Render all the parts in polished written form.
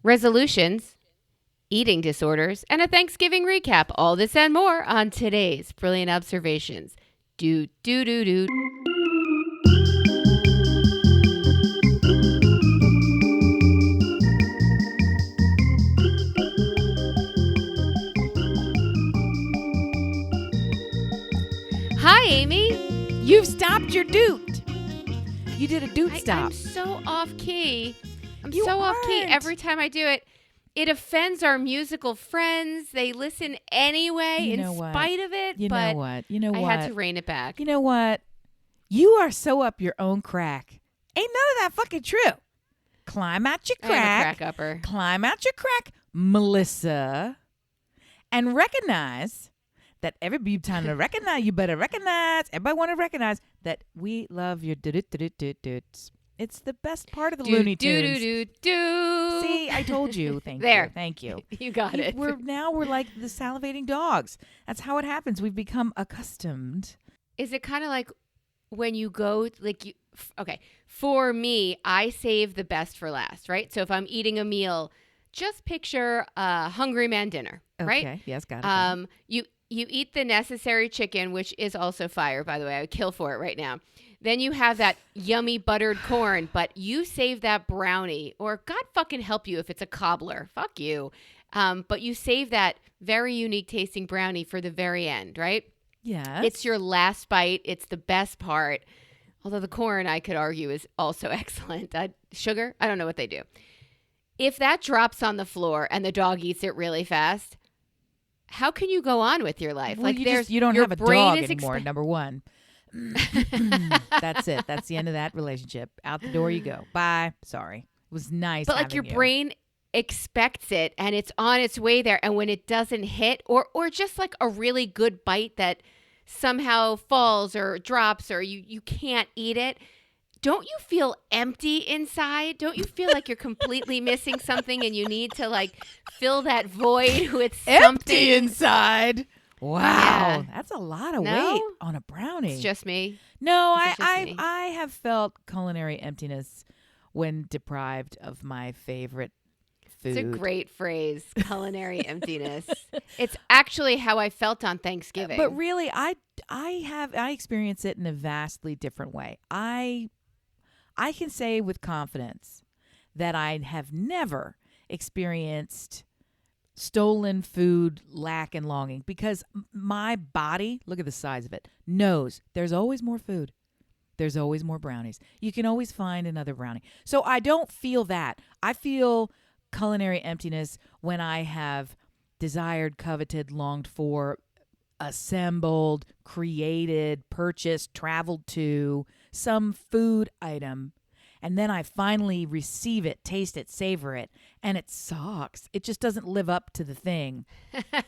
resolutions, eating disorders, and a Thanksgiving recap. All this and more on today's Brilliant Observations. Do, do, do, do. Hi, Amy. You've stopped your doot. You did a doot stop. I'm so off key. You off key. aren't. Every time I do it, it offends our musical friends. They listen anyway in spite of it. You know what? I had to rein it back. You know what? You are so up your own crack. Ain't none of that fucking true. Climb out your I am a crack. crack upper. Climb out your crack, Melissa, and recognize that everybody time to recognize. You better recognize. Everybody want to recognize that we love your do-do-do-do-do-do. It's the best part of the Looney Tunes. Do. See, I told you. Thank you. You got it. We're like the salivating dogs. That's how it happens. We've become accustomed. Is it kind of like when you go, okay, for me, I save the best for last, right? So if I'm eating a meal, just picture a Hungry Man dinner, right? Okay, yes, got it. You eat the necessary chicken, which is also fire, by the way. I would kill for it right now. Then you have that yummy buttered corn, but you save that brownie, or God fucking help you if it's a cobbler. Fuck you. But you save that very unique tasting brownie for the very end, right? Yes. It's your last bite. It's the best part. Although the corn, I could argue, is also excellent. Sugar, I don't know what they do. If that drops on the floor and the dog eats it really fast, how can you go on with your life? Well, you don't have a dog anymore, number one. That's it. That's the end of that relationship. Out the door you go. Bye. Sorry. It was nice. But like your brain expects it and it's on its way there. And when it doesn't hit or just like a really good bite that somehow falls or drops or you can't eat it, don't you feel empty inside? Don't you feel like you're completely missing something and you need to like fill that void with something? Empty inside. Wow. Yeah. That's a lot of weight on a brownie. It's just me. No, me? I have felt culinary emptiness when deprived of my favorite food. It's a great phrase, culinary emptiness. It's actually how I felt on Thanksgiving. But really, I experience it in a vastly different way. I can say with confidence that I have never experienced stolen food lack and longing because my body, look at the size of it, knows there's always more food. There's always more brownies. You can always find another brownie. So I don't feel that. I feel culinary emptiness when I have desired, coveted, longed for, assembled, created, purchased, traveled to some food item. And then I finally receive it, taste it, savor it, and it sucks. It just doesn't live up to the thing.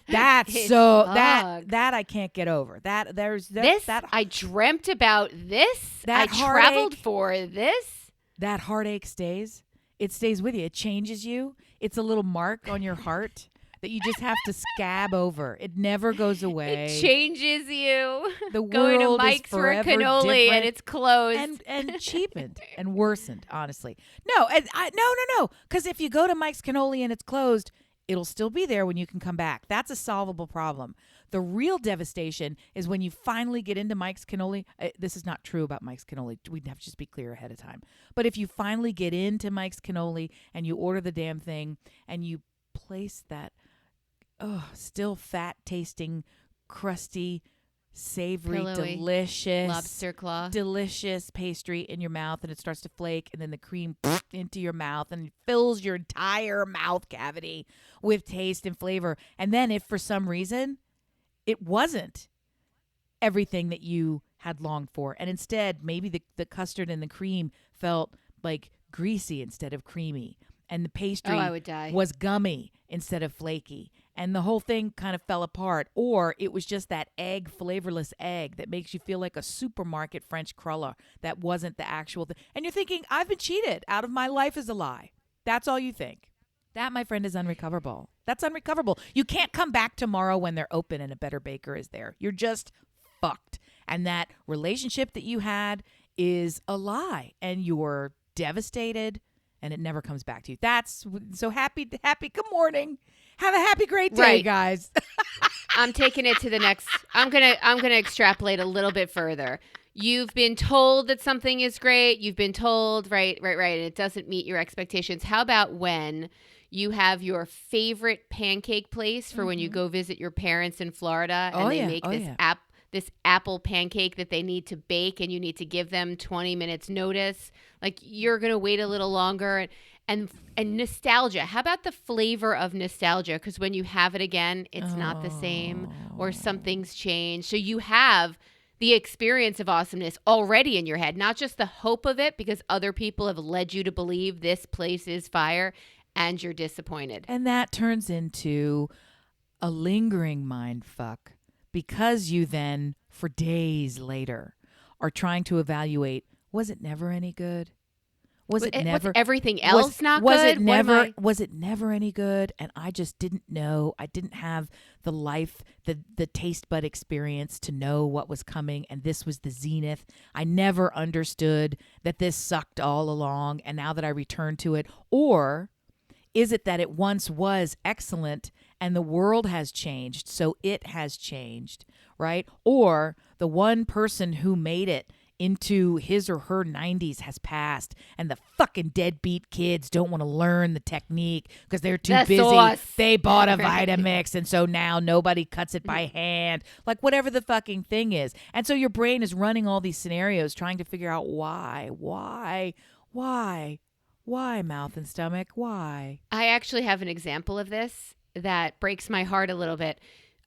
That I can't get over. I dreamt about this. I traveled for this. That heartache stays. It stays with you. It changes you. It's a little mark on your heart that you just have to scab over. It never goes away. It changes you. The going world to Mike's is for a forever cannoli different and it's closed and cheapened and worsened. Honestly, no. Because if you go to Mike's cannoli and it's closed, it'll still be there when you can come back. That's a solvable problem. The real devastation is when you finally get into Mike's cannoli. This is not true about Mike's cannoli. We'd have to just be clear ahead of time. But if you finally get into Mike's cannoli and you order the damn thing and you place that still fat tasting, crusty, savory, pillowy, delicious lobster claw, delicious pastry in your mouth, and it starts to flake, and then the cream into your mouth and fills your entire mouth cavity with taste and flavor. And then if for some reason it wasn't everything that you had longed for, and instead maybe the custard and the cream felt like greasy instead of creamy, and the pastry I would die. was gummy instead of flaky, and the whole thing kind of fell apart, or it was just that flavorless egg that makes you feel like a supermarket French cruller that wasn't the actual thing. And you're thinking, I've been cheated out of my life is a lie. That's all you think. That, my friend, is unrecoverable. That's unrecoverable. You can't come back tomorrow when they're open and a better baker is there. You're just fucked. And that relationship that you had is a lie, and you're devastated and it never comes back to you. That's so happy. Good morning. Have a happy, great day, Right. guys. I'm taking it to the next. I'm gonna extrapolate a little bit further. You've been told that something is great. You've been told, right, and it doesn't meet your expectations. How about when you have your favorite pancake place for when you go visit your parents in Florida, and they make this apple pancake that they need to bake, and you need to give them 20 minutes notice. Like, you're gonna wait a little longer. And nostalgia. How about the flavor of nostalgia? Because when you have it again, it's not the same, or something's changed. So you have the experience of awesomeness already in your head, not just the hope of it because other people have led you to believe this place is fire, and you're disappointed. And that turns into a lingering mind fuck, because you then, for days later, are trying to evaluate, was it never any good? Was everything else not was good? Was it never any good? And I just didn't know. I didn't have the life, the taste bud experience to know what was coming, and this was the zenith. I never understood that this sucked all along, and now that I return to it, or is it that it once was excellent and the world has changed, so it has changed, right? Or the one person who made it into his or her 90s has passed, and the fucking deadbeat kids don't want to learn the technique because they're too busy. Sauce. They bought a Vitamix, and so now nobody cuts it by hand. Like, whatever the fucking thing is. And so your brain is running all these scenarios trying to figure out why, mouth and stomach, why? I actually have an example of this that breaks my heart a little bit.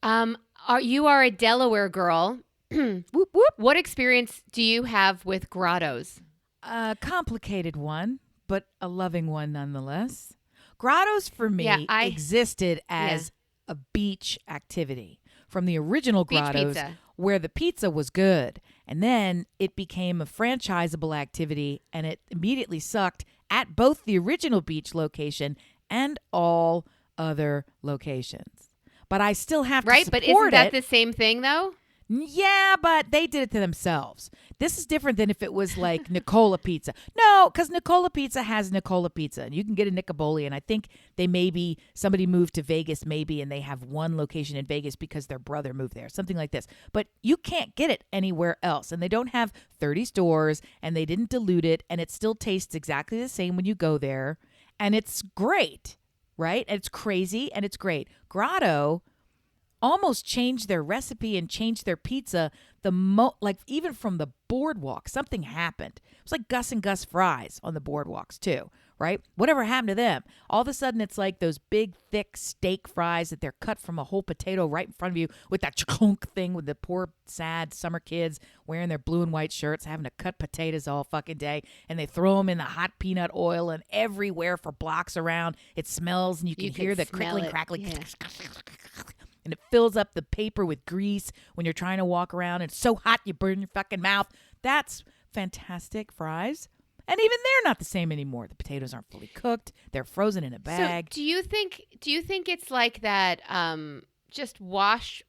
You are a Delaware girl. Whoop, whoop. What experience do you have with grottos? A complicated one, but a loving one nonetheless. Grottos for me existed as a beach activity. From the original grottos, where the pizza was good, and then it became a franchisable activity, and it immediately sucked at both the original beach location and all other locations. But I still have to support it. Right, but isn't that the same thing, though? Yeah, but they did it to themselves. This is different than if it was like Nicola Pizza. No, because Nicola Pizza has Nicola Pizza, and you can get a Nicoboli, and I think somebody moved to Vegas maybe, and they have one location in Vegas because their brother moved there, something like this. But you can't get it anywhere else, and they don't have 30 stores, and they didn't dilute it, and it still tastes exactly the same when you go there, and it's great, right? And it's crazy, and it's great. Grotto almost changed their recipe and changed their pizza like even from the boardwalk. Something happened. It was like Gus and Gus fries on the boardwalks too, right? Whatever happened to them? All of a sudden it's like those big thick steak fries that they're cut from a whole potato right in front of you with that clunk thing with the poor sad summer kids wearing their blue and white shirts having to cut potatoes all fucking day, and they throw them in the hot peanut oil and everywhere for blocks around. It smells, and you can hear the crickling, crackling. Yeah. And it fills up the paper with grease when you're trying to walk around. And it's so hot you burn your fucking mouth. That's fantastic fries. And even they're not the same anymore. The potatoes aren't fully cooked. They're frozen in a bag. So do you think it's like that just wash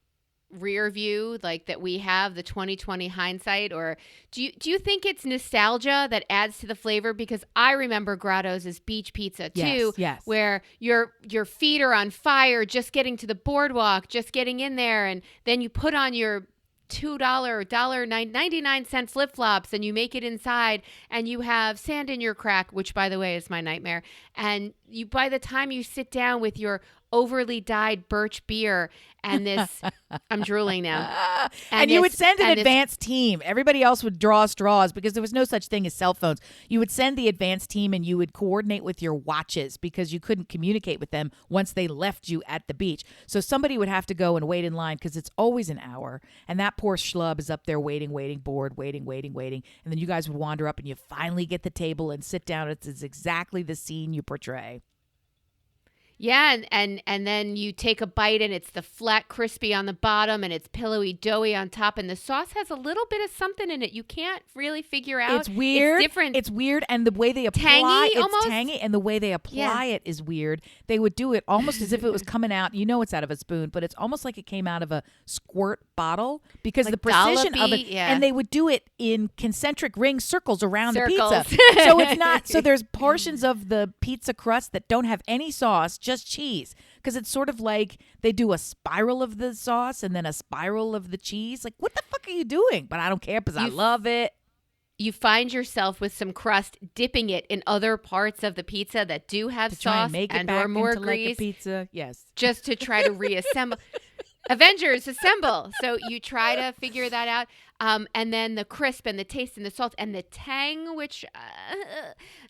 rear view, like that we have the 2020 hindsight, or do you think it's nostalgia that adds to the flavor? Because I remember grottos as beach pizza too, yes. Where your feet are on fire just getting to the boardwalk, just getting in there, and then you put on your $2.99 flip-flops and you make it inside, and you have sand in your crack, which by the way is my nightmare, and you, by the time you sit down with your overly dyed birch beer and this I'm drooling now, and you would send an advance team. Everybody else would draw straws because there was no such thing as cell phones. You would send the advance team, and you would coordinate with your watches because you couldn't communicate with them once they left you at the beach. So somebody would have to go and wait in line because it's always an hour, and that poor schlub is up there waiting, bored, waiting, and then you guys would wander up and you finally get the table and sit down. It's exactly the scene you portray. Yeah, and then you take a bite and it's the flat crispy on the bottom and it's pillowy doughy on top and the sauce has a little bit of something in it you can't really figure out. It's weird. It's different. It's weird, and the way they apply Tangy, it's almost? tangy, and the way they apply it is weird. They would do it almost as if it was coming out. You know, it's out of a spoon, but it's almost like it came out of a squirt bottle because Like the precision of dollopy, it. yeah. And they would do it in concentric ring circles around the Circles. pizza. So it's not. So there's portions of the pizza crust that don't have any sauce, just cheese. Because it's sort of like they do a spiral of the sauce and then a spiral of the cheese. Like, what the fuck are you doing? But I don't care because I love it. You find yourself with some crust dipping it in other parts of the pizza that do have To try sauce and make it and back or more into grease, like a pizza. Yes. just to try to reassemble. Avengers assemble. So you try to figure that out. And then the crisp and the taste and the salt and the tang, which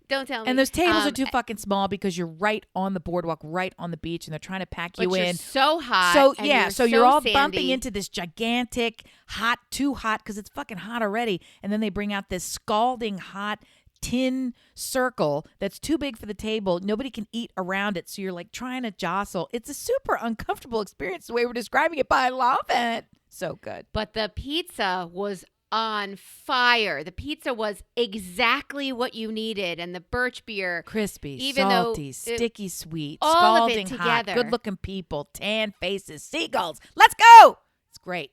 don't tell me. And those tables are too fucking small because you're right on the boardwalk, right on the beach, and they're trying to pack you but you're in. so hot. So and yeah, you're so you're all sandy. bumping into this gigantic, hot, too hot because it's fucking hot already. And then they bring out this scalding hot tin circle that's too big for the table. Nobody can eat around it, so you're like trying to jostle. It's a super uncomfortable experience the way we're describing it, but I love it. So good. But the pizza was on fire. The pizza was exactly what you needed, and the birch beer, Crispy, even though salty, sticky sweet, all of it scalding hot, together. good-looking people, tan faces, seagulls. Let's go! It's great.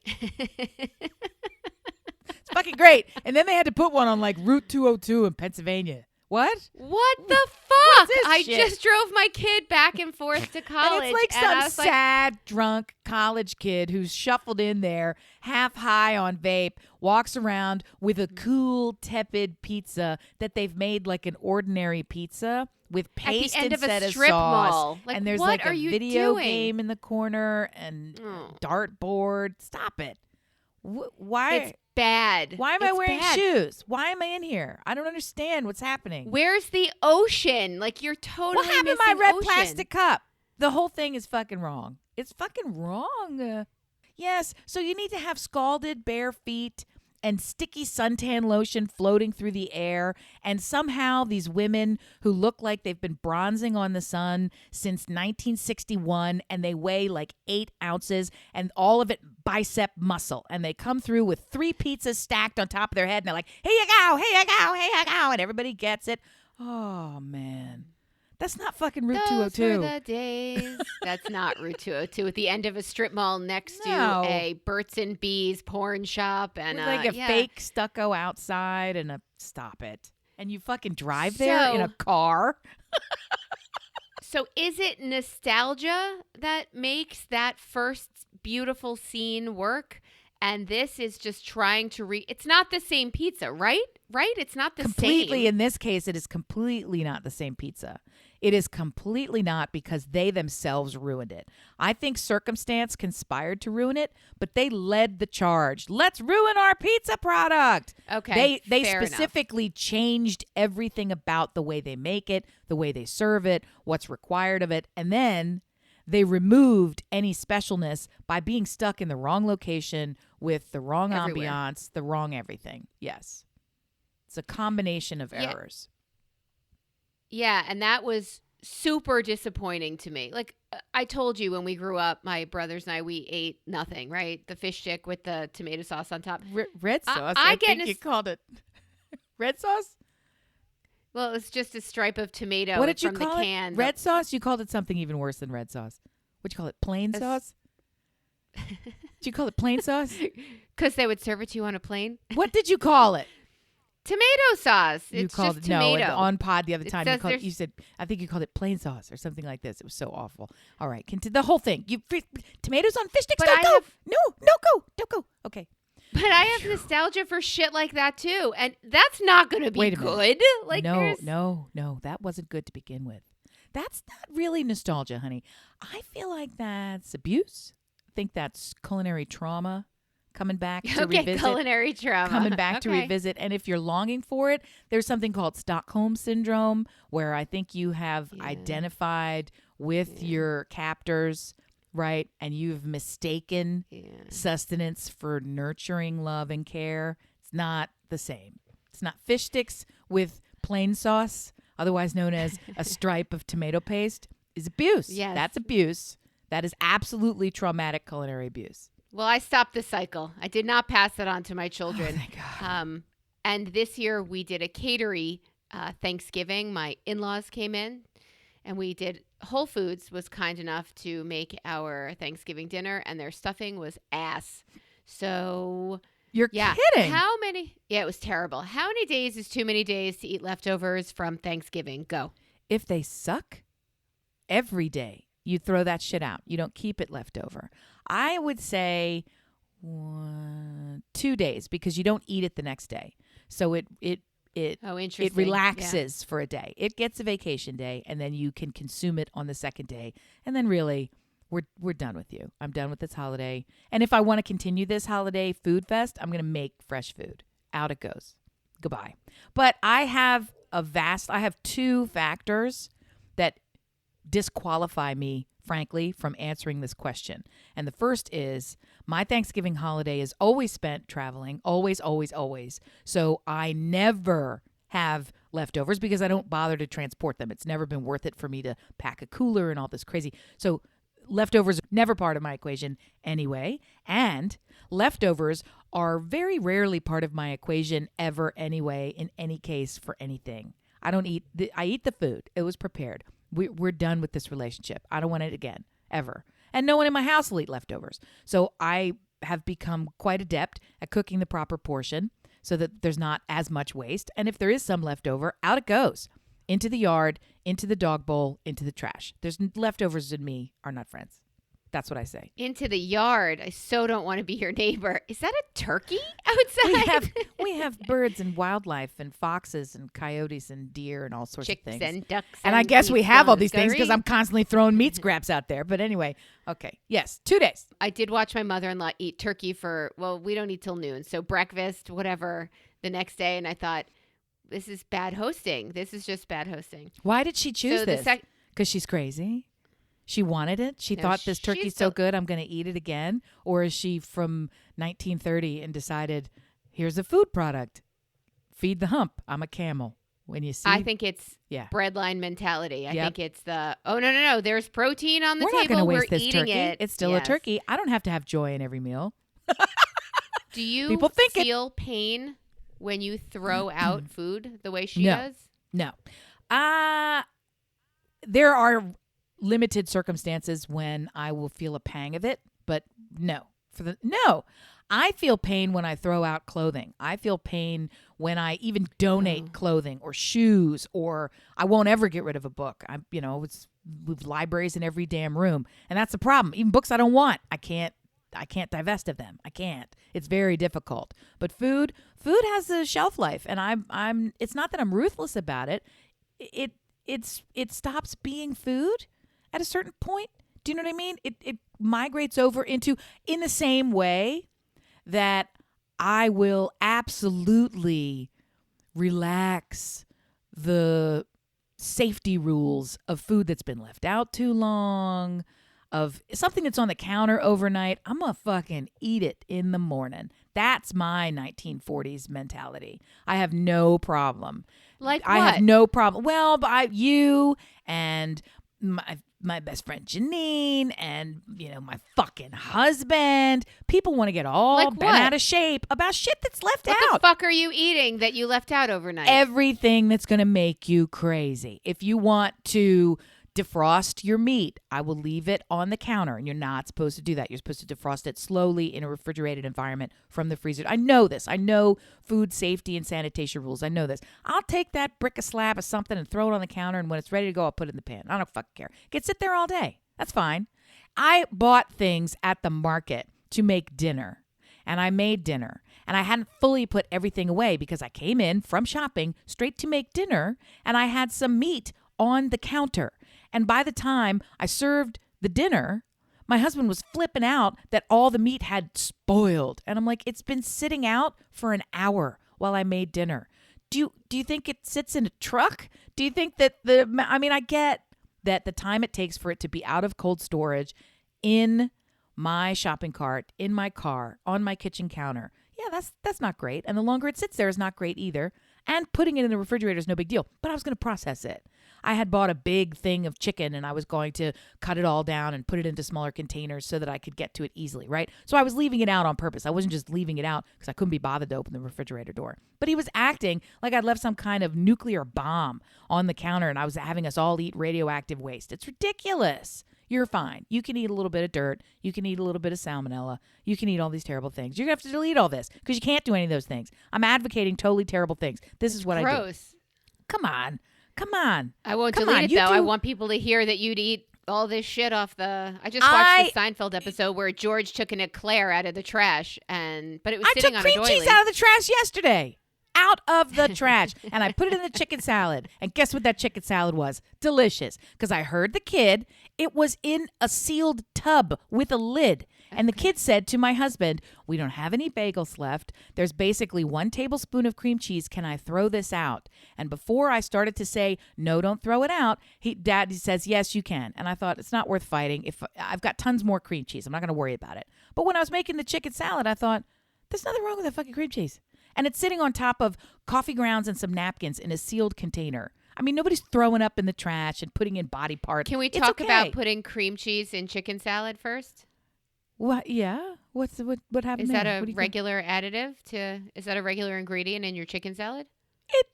It's fucking great. And then they had to put one on like Route 202 in Pennsylvania. What? What the fuck? this I shit? just drove my kid back and forth to college. And it's like I some was like, sad, drunk college kid who's shuffled in there, half high on vape, walks around with a cool, tepid pizza that they've made like an ordinary pizza with paste at the end of instead a of strip sauce. mall. Like, And there's what like are a you video doing? game in the corner and Oh. dartboard. Stop it. Why? It's bad. Why am I It's wearing bad. shoes? Why am I in here? I don't understand what's happening. Where's the ocean? Like, you're totally What happened to my missing red ocean. plastic cup? The whole thing is fucking wrong. It's fucking wrong. Yes, so you need to have scalded bare feet and sticky suntan lotion floating through the air. And somehow these women who look like they've been bronzing on the sun since 1961 and they weigh like 8 ounces and all of it bicep muscle. And they come through with 3 pizzas stacked on top of their head and they're like, here you go, here you go, here you go. And everybody gets it. Oh, man. That's not fucking Route Those 202. were the days. That's not Route 202 at the end of a strip mall next No. to a Burt's and Bees porn shop and With like a yeah. fake stucco outside and a stop it. And you fucking drive there in a car. So is it nostalgia that makes that first beautiful scene work? And this is just trying to it's not the same pizza, right? Right? It's not the Completely, same. in this case, it is completely not the same pizza. It is completely not because they themselves ruined it. I think circumstance conspired to ruin it, but they led the charge. Let's ruin our pizza product. Okay, They fair enough. specifically changed everything about the way they make it, the way they serve it, what's required of it, and then they removed any specialness by being stuck in the wrong location with the wrong Everywhere. ambiance, the wrong everything. Yes. It's a combination of Yeah. errors. Yeah, and that was super disappointing to me. Like I told you when we grew up, my brothers and I, we ate nothing, right? The fish stick with the tomato sauce on top. Red I- sauce. I I, get think nos- you called it red sauce. Well, it was just a stripe of tomato What did you from call the it? can. Red sauce. You called it something even worse than red sauce. What'd you call it? Plain A s- sauce. Did you call it plain sauce? Because they would serve it to you on a plane. What did you call it? Tomato sauce. You It's called just it no tomato. on pod the other It time. says You said I think you called it plain sauce or something like this. It was so awful. All right, the whole thing. Tomatoes on fish sticks. But Don't I go. have- Don't go. Okay. But I have nostalgia for shit like that too, and that's not going to be Wait a minute. good. Like there's- no, that wasn't good to begin with. That's not really nostalgia, honey. I feel like that's abuse. I think that's culinary trauma coming back to Okay, revisit. culinary trauma. Coming back to Okay. revisit. And if you're longing for it, there's something called Stockholm Syndrome, where I think you have Yeah. identified with your captors, right? And you've mistaken Yeah. sustenance for nurturing love and care. It's not the same. It's not fish sticks with plain sauce, otherwise known as a stripe of tomato paste. is abuse. Yes. That's abuse. That is absolutely traumatic culinary abuse. Well, I stopped the cycle. I did not pass it on to my children. Oh, thank God. And this year we did a catery Thanksgiving. My in-laws came in, and we did. Whole Foods was kind enough to make our Thanksgiving dinner, and their stuffing was ass. So You're yeah, kidding. how many? Yeah, it was terrible. How many days is too many days to eat leftovers from Thanksgiving? Go. If they suck, every day you throw that shit out. You don't keep it left over. I would say 2 days, because you don't eat it the next day. So it Oh, interesting. it relaxes for a day. It gets a vacation day, and then you can consume it on the second day. And then really, we're done with you. I'm done with this holiday. And if I want to continue this holiday food fest, I'm going to make fresh food. Out it goes. Goodbye. But I have 2 factors that disqualify me, frankly, from answering this question. And the first is my Thanksgiving holiday is always spent traveling, always, always, always. So I never have leftovers because I don't bother to transport them. It's never been worth it for me to pack a cooler and all this crazy. So leftovers are never part of my equation anyway. And leftovers are very rarely part of my equation ever anyway, in any case, for anything. I eat the food. It was prepared. We're done with this relationship. I don't want it again, ever. And no one in my house will eat leftovers. So I have become quite adept at cooking the proper portion so that there's not as much waste. And if there is some leftover, out it goes. Into the yard, into the dog bowl, into the trash. There's leftovers and me are not friends. That's what I say. Into the yard. I so don't want to be your neighbor. Is that a turkey outside? We have birds and wildlife and foxes and coyotes and deer and all sorts Chicks of things. and ducks. And I guess we have all these things because goose. I'm constantly throwing meat scraps out there. But anyway, okay. Yes, 2 days. I did watch my mother-in-law eat turkey we don't eat till noon. So breakfast, whatever, the next day. And I thought, this is bad hosting. This is just bad hosting. Why did she choose So this? Because she's crazy? She wanted it? She thought this turkey's so good, I'm going to eat it again? Or is she from 1930 and decided, here's a food product. Feed the hump. I'm a camel. When you see, I think it's breadline mentality. I think it's no. There's protein on the We're not table. going to We're waste this eating turkey. it. It's still a turkey. I don't have to have joy in every meal. Do you People think feel pain when you throw out food the way she No. does? No. There are limited circumstances when I will feel a pang of it, but no. I feel pain when I throw out clothing. I feel pain when I even donate clothing or shoes, or I won't ever get rid of a book. With libraries in every damn room, and that's the problem. Even books I don't want, I can't divest of them. I can't. It's very difficult. But food has a shelf life, and I'm. It's not that I'm ruthless about it. It stops being food at a certain point. Do you know what I mean? It migrates over into, in the same way that I will absolutely relax the safety rules of food that's been left out too long, of something that's on the counter overnight. I'm going to fucking eat it in the morning. That's my 1940s mentality. I have no problem. Like what? I have no problem. Well, but you and my best friend Janine and, my fucking husband. People want to get all Like bent what? out of shape about shit that's left What out. the fuck are you eating that you left out overnight? Everything that's going to make you crazy. If you want to defrost your meat, I will leave it on the counter, and you're not supposed to do that. You're supposed to defrost it slowly in a refrigerated environment from the freezer. I know this. I know food safety and sanitation rules. I know this. I'll take that brick of slab of something and throw it on the counter, and when it's ready to go, I'll put it in the pan. I don't fucking care. It can sit there all day. That's fine. I bought things at the market to make dinner, and I made dinner, and I hadn't fully put everything away because I came in from shopping straight to make dinner, and I had some meat on the counter. And by the time I served the dinner, my husband was flipping out that all the meat had spoiled. And I'm like, it's been sitting out for an hour while I made dinner. Do you think it sits in a truck? Do you think that I get that the time it takes for it to be out of cold storage in my shopping cart, in my car, on my kitchen counter. Yeah, that's not great. And the longer it sits there is not great either. And putting it in the refrigerator is no big deal. But I was going to process it. I had bought a big thing of chicken and I was going to cut it all down and put it into smaller containers so that I could get to it easily, right? So I was leaving it out on purpose. I wasn't just leaving it out because I couldn't be bothered to open the refrigerator door. But he was acting like I'd left some kind of nuclear bomb on the counter and I was having us all eat radioactive waste. It's ridiculous. You're fine. You can eat a little bit of dirt. You can eat a little bit of salmonella. You can eat all these terrible things. You're going to have to delete all this because you can't do any of those things. I'm advocating totally terrible things. This is what I do. Gross. Come on. Come on. I won't Come delete on. it, You though. do- I want people to hear that you'd eat all this shit off the... I just watched the Seinfeld episode where George took an eclair out of the trash, but it was I sitting took on cream a doily. cheese out of the trash yesterday. Out of the trash. And I put it in the chicken salad. And guess what that chicken salad was? Delicious. Because I heard the kid. It was in a sealed tub with a lid. And the kid said to my husband, we don't have any bagels left. There's basically 1 tablespoon of cream cheese. Can I throw this out? And before I started to say, no, don't throw it out, Dad says, yes, you can. And I thought, it's not worth fighting. If I've got tons more cream cheese, I'm not going to worry about it. But when I was making the chicken salad, I thought, there's nothing wrong with that fucking cream cheese. And it's sitting on top of coffee grounds and some napkins in a sealed container. I mean, nobody's throwing up in the trash and putting in body parts. Can we It's talk okay. about putting cream cheese in chicken salad first? What? Yeah. What happened Is there? that a What do you think? regular additive is that a regular ingredient in your chicken salad?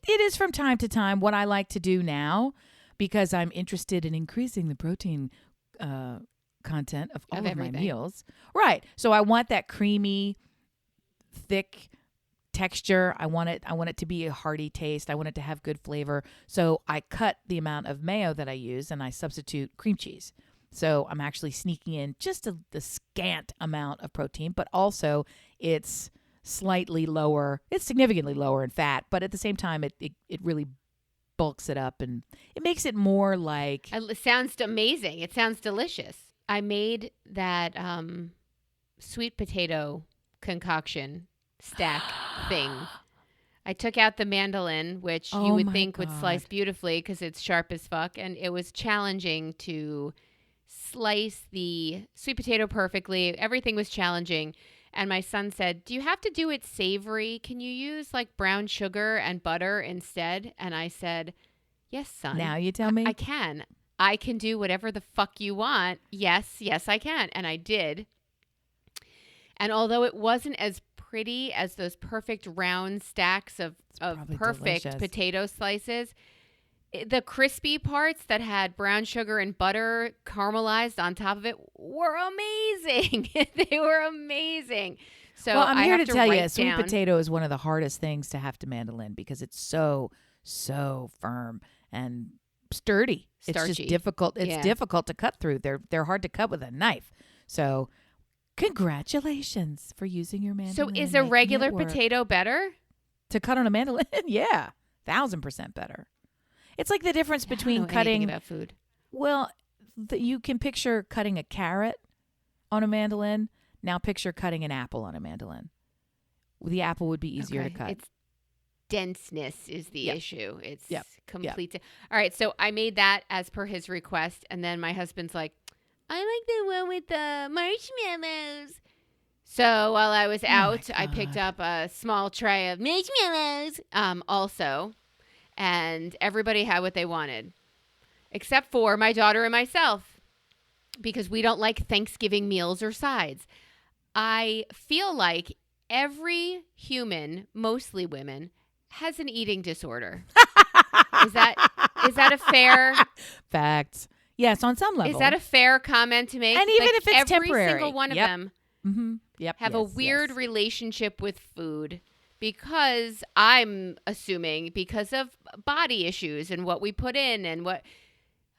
It is from time to time. What I like to do now, because I'm interested in increasing the protein content of all of my everything. meals. Right. So I want that creamy, thick texture. I want it to be a hearty taste. I want it to have good flavor. So I cut the amount of mayo that I use and I substitute cream cheese. So I'm actually sneaking in just the scant amount of protein, but also it's slightly lower. It's significantly lower in fat, but at the same time, it really bulks it up and it makes it more like... It sounds amazing. It sounds delicious. I made that sweet potato concoction stack thing. I took out the mandolin, which you Oh would my think would slice God. beautifully because it's sharp as fuck, and it was challenging to slice the sweet potato perfectly. Everything was challenging. And my son said, do you have to do it savory? Can you use like brown sugar and butter instead? And I said, yes, son. Now you tell me. I can. I can do whatever the fuck you want. Yes, I can. And I did. And although it wasn't as pretty as those perfect round stacks of probably perfect delicious. potato slices, the crispy parts that had brown sugar and butter caramelized on top of it were amazing. They were amazing. So well, I'm I here have to tell you, write sweet down- potato is one of the hardest things to have to mandolin because it's so firm and sturdy. It's Starchy. just difficult. It's Yeah. difficult to cut through. They're hard to cut with a knife. So, congratulations for using your mandolin. So and is a making it regular work. potato better? To cut on a mandolin? Yeah, 1,000% better. It's like the difference I don't between know anything cutting. about food. Well, you can picture cutting a carrot on a mandolin. Now picture cutting an apple on a mandolin. The apple would be easier to cut. It's denseness is the Yep. issue. It's Yep. complete. All right, so I made that as per his request, and then my husband's like, I like the one with the marshmallows. So while I was out, I picked up a small tray of marshmallows also, and everybody had what they wanted, except for my daughter and myself, because we don't like Thanksgiving meals or sides. I feel like every human, mostly women, has an eating disorder. Is that a fair Facts. Yes, on some level. is that a fair comment to make? And even Like, if it's every temporary. single one of Yep. them Mm-hmm. Yep. have a yes, weird yes. relationship with food because I'm assuming because of body issues and what we put in and what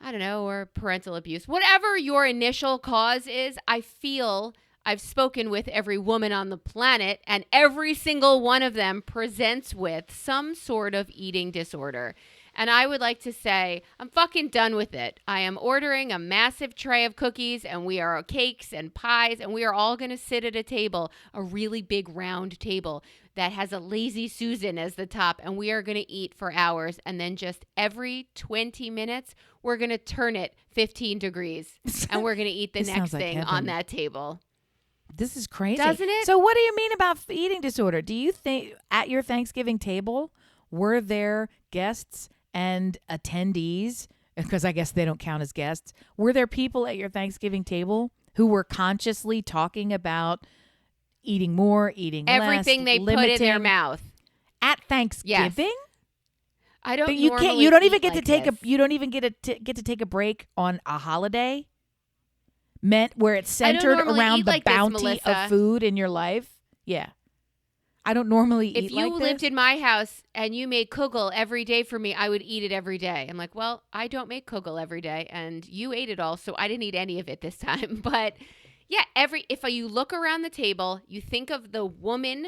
I don't know, or parental abuse. Whatever your initial cause is, I feel I've spoken with every woman on the planet, and every single one of them presents with some sort of eating disorder. And I would like to say, I'm fucking done with it. I am ordering a massive tray of cookies, and we are cakes and pies, and we are all going to sit at a table, a really big round table that has a lazy Susan as the top, and we are going to eat for hours. And then just every 20 minutes, we're going to turn it 15 degrees, and we're going to eat the This next sounds like thing heaven. on that table. This is crazy. Doesn't it? So what do you mean about eating disorder? Do you think at your Thanksgiving table were there guests and attendees because I guess they don't count as guests. Were there people at your Thanksgiving table who were consciously talking about eating more, eating Everything less, they put in their mouth at Yes. Thanksgiving? I don't. You can't. normally You don't even eat get to like take this. a. You don't even get to take a break on a holiday. Meant where it's I don't centered normally around eat the like this, bounty Melissa. of food in your life. Yeah, I don't normally eat If you like lived this. in my house and you made kugel every day for me, I would eat it every day. I'm like, well, I don't make kugel every day, and you ate it all, so I didn't eat any of it this time. But yeah, if you look around the table, you think of the woman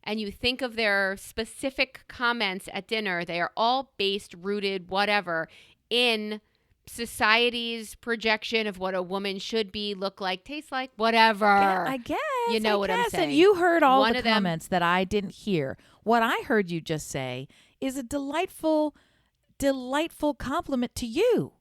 and you think of their specific comments at dinner, they are all based, rooted, whatever, in society's projection of what a woman should be, look like, taste like, whatever. I guess. You know I what I'm guess. saying. And you heard all One the of them- comments that I didn't hear. What I heard you just say is a delightful compliment to you.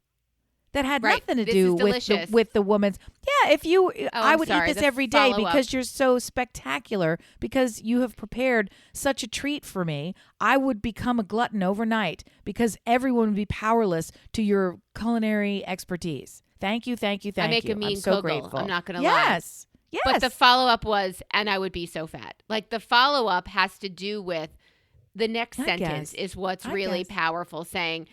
That had Right. nothing to This do is with delicious. the woman's. Yeah, if you, I I'm would sorry, eat this the every day follow-up. because you're so spectacular. Because you have prepared such a treat for me. I would become a glutton overnight because everyone would be powerless to your culinary expertise. Thank you, thank you, thank I make you. a mean I'm so kugel. grateful. I'm not gonna lie. Yes, yes. But the follow-up was, and I would be so fat. Like the follow-up has to do with the next I sentence guess. is what's I really guess. powerful, saying,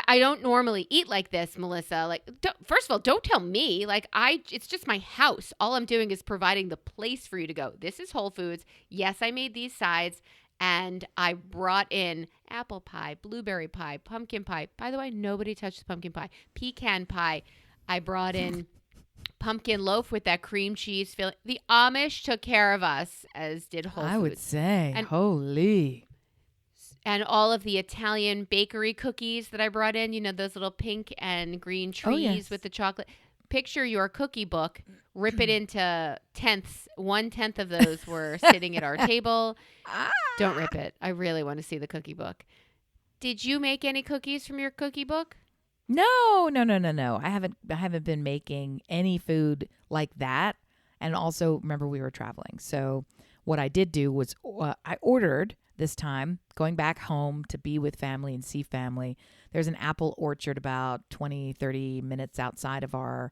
I don't normally eat like this, Melissa. Like, first of all, don't tell me. Like, it's just my house. All I'm doing is providing the place for you to go. This is Whole Foods. Yes, I made these sides, and I brought in apple pie, blueberry pie, pumpkin pie. By the way, nobody touched the pumpkin pie. Pecan pie. I brought in pumpkin loaf with that cream cheese filling. The Amish took care of us, as did Whole Foods. I would say, And- holy. And all of the Italian bakery cookies that I brought in, those little pink and green trees Oh, yes. with the chocolate. Picture your cookie book, rip it into tenths. 1/10 of those were sitting at our table. Don't rip it. I really want to see the cookie book. Did you make any cookies from your cookie book? No. I haven't been making any food like that. And also, remember, we were traveling. So what I did do was I ordered this time, going back home to be with family and see family. There's an apple orchard about 20, 30 minutes outside of our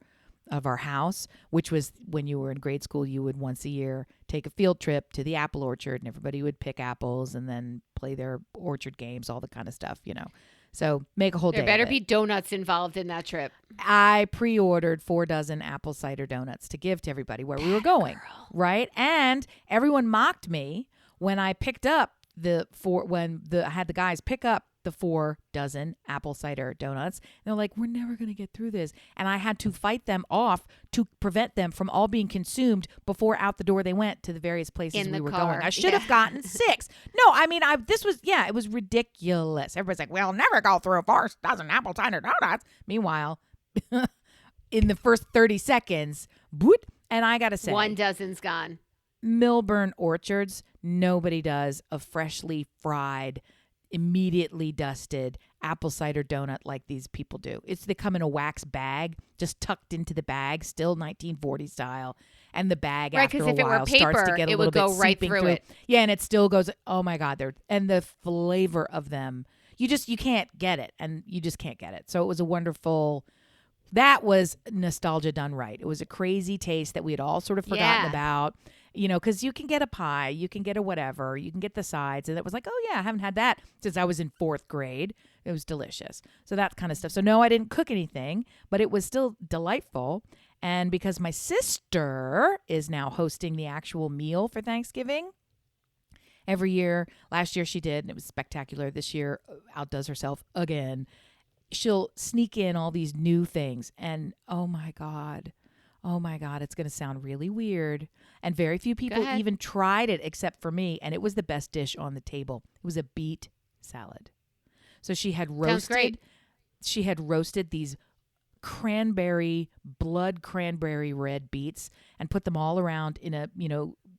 house, which was when you were in grade school, you would once a year take a field trip to the apple orchard and everybody would pick apples and then play their orchard games, all the kind of stuff, So make a whole day. There better of it. be donuts involved in that trip. I pre-ordered 4 dozen apple cider donuts to give to everybody where we were going, right? And everyone mocked me when I picked up I had the guys pick up the 4 dozen apple cider donuts. And they're like, we're never going to get through this. And I had to fight them off to prevent them from all being consumed before out the door they went to the various places In we the were car. going. I should have Yeah. gotten 6. No, I mean, it was ridiculous. Everybody's like, we'll never go through 4 dozen apple cider donuts. Meanwhile, in the first 30 seconds, boot, and I got to say, 1 dozen's gone. Milburn Orchards, nobody does a freshly fried, immediately dusted apple cider donut like these people do. They come in a wax bag, just tucked into the bag, still 1940 style. And the bag Right, after 'cause a if it were while starts to paper, get a it little would go bit right seeping through it. Yeah, and it still goes, oh my God, and the flavor of them, you can't get it. And you just can't get it. So it was a wonderful. That was nostalgia done right. It was a crazy taste that we had all sort of forgotten Yeah. about, because you can get a pie, you can get a whatever, you can get the sides. And it was like, oh, yeah, I haven't had that since I was in 4th grade. It was delicious. So that kind of stuff. So, no, I didn't cook anything, but it was still delightful. And because my sister is now hosting the actual meal for Thanksgiving, every year, last year she did, and it was spectacular. This year, outdoes herself again. She'll sneak in all these new things. And oh my God, it's going to sound really weird. And very few people ahead. even tried it except for me. And it was the best dish on the table. It was a beet salad. So she had great. roasted these blood cranberry red beets and put them all around in a,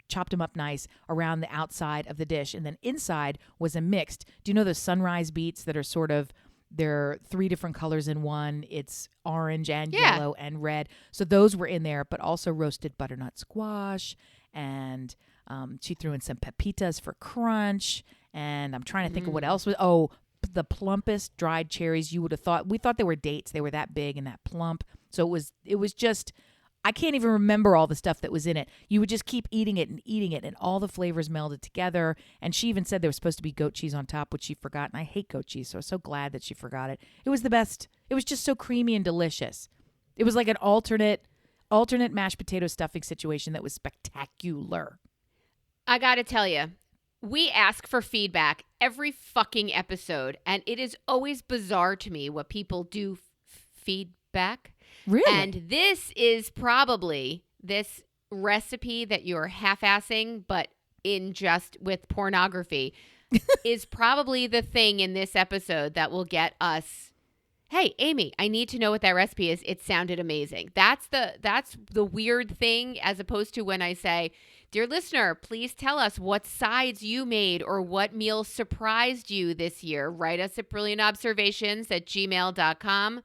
chopped them up nice around the outside of the dish. And then inside was a mixed. Do you know those sunrise beets that are sort of, they're 3 different colors in one? It's orange and Yeah. yellow and red. So those were in there, but also roasted butternut squash. And she threw in some pepitas for crunch. And I'm trying to think of what else was. Oh, the plumpest dried cherries you would have thought. We thought they were dates. They were that big and that plump. So it was just, I can't even remember all the stuff that was in it. You would just keep eating it, and all the flavors melded together. And she even said there was supposed to be goat cheese on top, which she forgot. And I hate goat cheese, so I was so glad that she forgot it. It was the best. It was just so creamy and delicious. It was like an alternate mashed potato stuffing situation that was spectacular. I got to tell you, we ask for feedback every fucking episode, and it is always bizarre to me what people do feedback. Really? And this is probably this recipe that you're half-assing, but in just with pornography, is probably the thing in this episode that will get us, hey, Amy, I need to know what that recipe is. It sounded amazing. That's the weird thing, as opposed to when I say, dear listener, please tell us what sides you made or what meal surprised you this year. Write us at brilliantobservations@gmail.com.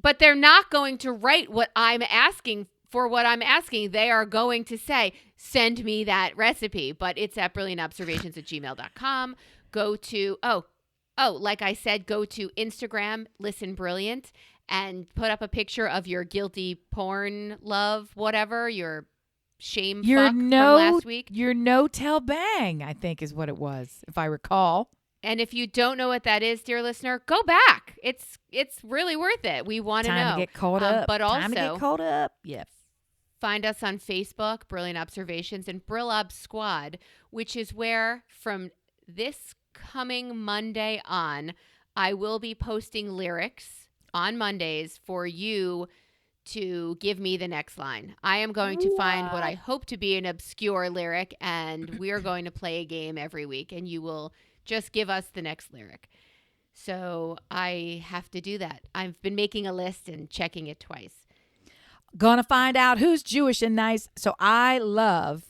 But they're not going to write what I'm asking for what I'm asking. They are going to say, send me that recipe. But it's at brilliantobservations@gmail.com. Go to, like I said, go to Instagram, Listen Brilliant, and put up a picture of your guilty porn love, whatever, your shame fuck from last week. Your no-tell bang, I think is what it was, if I recall. And if you don't know what that is, dear listener, go back. It's really worth it. We want to know. Time to get caught up. But also, time to get caught up. Yep. Find us on Facebook, Brilliant Observations, and Brillob Squad, which is where from this coming Monday on, I will be posting lyrics on Mondays for you to give me the next line. I am going to find what I hope to be an obscure lyric, and we are going to play a game every week, and you will just give us the next lyric. So I have to do that. I've been making a list and checking it twice. Gonna find out who's Jewish and nice. So I love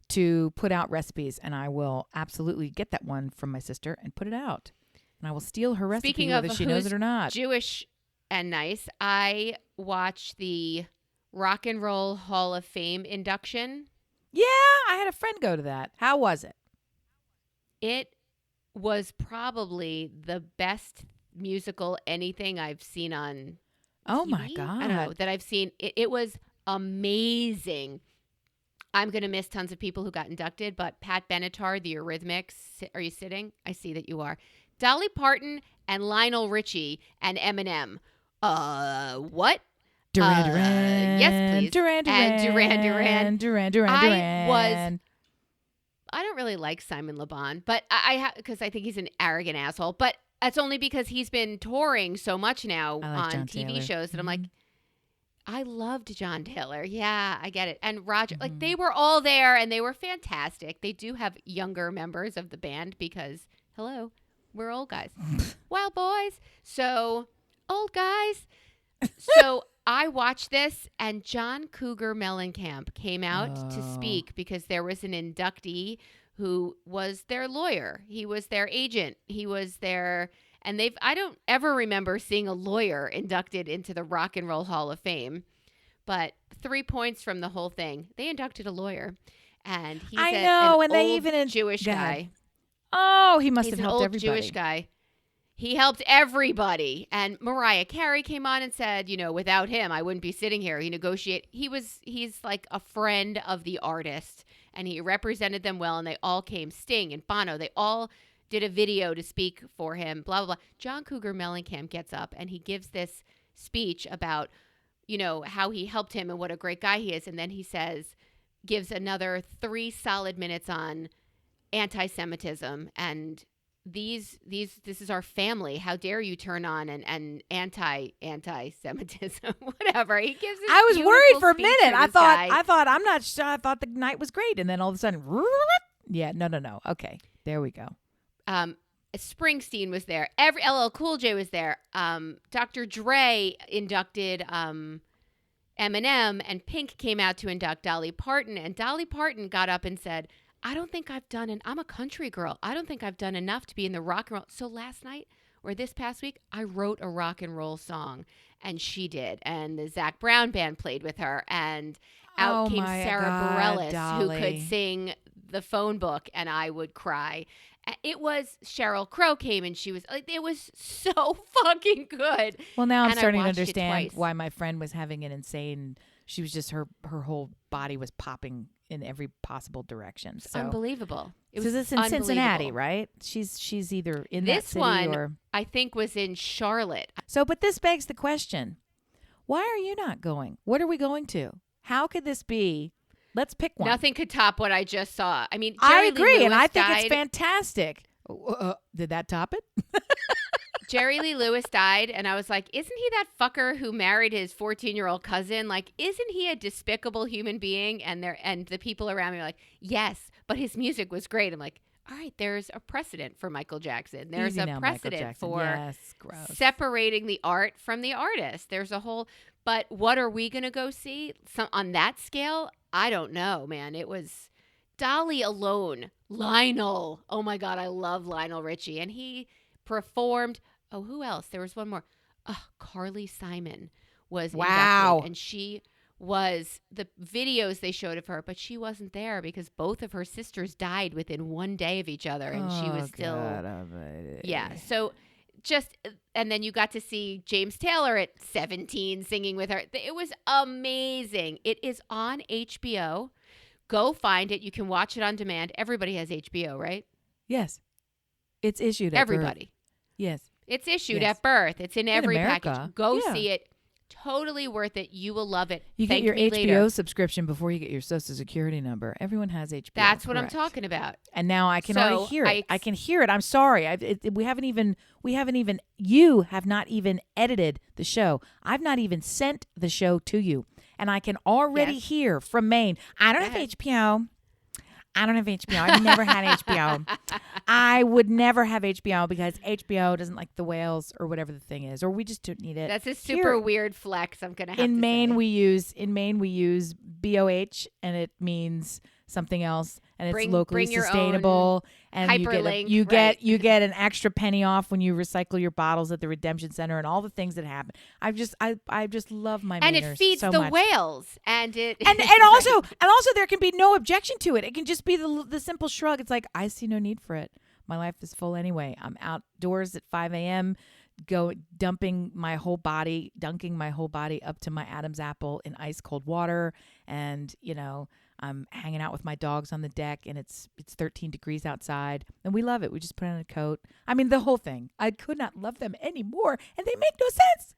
to put out recipes, and I will absolutely get that one from my sister and put it out. And I will steal her recipe, Speaking whether of she knows it or not. Jewish and nice, I watched the Rock and Roll Hall of Fame induction. Yeah, I had a friend go to that. How was it? It was probably the best musical anything I've seen on Oh TV? my God. I don't know, that I've seen. It was amazing. I'm going to miss tons of people who got inducted, but Pat Benatar, the Eurythmics, are you sitting? I see that you are. Dolly Parton and Lionel Richie and Eminem. What? Duran Duran. Yes, please. Duran Duran. And Duran Duran. Duran Duran. I don't really like Simon Le Bon, but because I think he's an arrogant asshole. But that's only because he's been touring so much now on John TV Taylor. shows that I'm like, I loved John Taylor. Yeah, I get it. And Roger, like they were all there and they were fantastic. They do have younger members of the band because, hello, we're old guys. Wild boys. So, old guys. So I watched this, and John Cougar Mellencamp came out to speak because there was an inductee who was their lawyer. He was their agent. He was their, and I don't ever remember seeing a lawyer inducted into the Rock and Roll Hall of Fame. But 3 points from the whole thing. They inducted a lawyer, and he's an Jewish guy. Oh, he must He's have an helped old everybody. Jewish guy. He helped everybody. And Mariah Carey came on and said, without him, I wouldn't be sitting here. He's like a friend of the artist, and he represented them well, and they all came. Sting and Bono, they all did a video to speak for him, blah, blah, blah. John Cougar Mellencamp gets up, and he gives this speech about, how he helped him and what a great guy he is. And then he gives another 3 solid minutes on anti-Semitism and this is our family. How dare you turn on and anti-Semitism, whatever. He gives this I was worried for a speech minute. I guy. thought I'm not sure. I thought the night was great, and then all of a sudden, yeah, no. Okay, there we go. Springsteen was there. LL Cool J was there. Dr. Dre inducted Eminem, and Pink came out to induct Dolly Parton, and Dolly Parton got up and said, I'm a country girl. I don't think I've done enough to be in the rock and roll. So last night or this past week, I wrote a rock and roll song, and she did. And the Zac Brown band played with her, and out came Sarah Bareilles, Dolly, who could sing the phone book, and I would cry. It was Sheryl Crow came and she was like, it was so fucking good. Well, now I'm And I starting to watched it understand twice. why my friend was having an insane. She was just her whole body was popping in every possible direction. It's So, unbelievable. It so was this in Cincinnati, unbelievable. right? She's either in that This city one, or I think, was in Charlotte. so. But this begs the question: why are you not going? What are we going to? How could this be? Let's pick one. Nothing could top what I just saw. I mean, I Jerry Lee agree, and Lewis I think died. it's fantastic. Did that top it? Jerry Lee Lewis died, and I was like, isn't he that fucker who married his 14-year-old cousin? Like, isn't he a despicable human being? And the people around me are like, yes, but his music was great. I'm like, all right, there's a precedent for Michael Jackson. There's Easy a now, Michael precedent Jackson. for Yes, gross. separating the art from the artist. There's a whole, but what are we going to go see? On that scale, I don't know, man. It was Dolly alone. Lionel. Oh my God, I love Lionel Richie. And he performed. Oh, who else? There was one more. Carly Simon was inducted, and she was the videos they showed of her, but she wasn't there because both of her sisters died within one day of each other, and she was still. Yeah. So and then you got to see James Taylor at 17 singing with her. It was amazing. It is on HBO. Go find it. You can watch it on demand. Everybody has HBO, right? Yes, it's issued. At Everybody. birth. Yes. It's issued Yes. at birth. It's in every America. package. Go Yeah. see it. Totally worth it. You will love it. You Thank get your me HBO later. subscription before you get your Social Security number. Everyone has HBO. That's what I'm correct. talking about. And now I can So, already hear it. I can hear it. I'm sorry. We haven't even. You have not even edited the show. I've not even sent the show to you, and I can already Yes. hear from Maine. I don't have ahead. HBO. I don't have HBO. I've never had HBO. I would never have HBO because HBO doesn't like the whales or whatever the thing is, or we just don't need it. That's a super weird flex. I'm gonna have to In Maine say. we use BOH, and it means something else, and it's locally bring your sustainable, and hyperlink, you right. get an extra penny off when you recycle your bottles at the redemption center, and all the things that happen. I just love my And Mainers it feeds so the much. whales, and it And also there can be no objection to it. It can just be the simple shrug. It's like, I see no need for it. My life is full anyway. I'm outdoors at 5 a.m. dunking my whole body up to my Adam's apple in ice cold water, and I'm hanging out with my dogs on the deck, and it's 13 degrees outside, and we love it. We just put on a coat. I mean, the whole thing. I could not love them anymore, and they make no sense.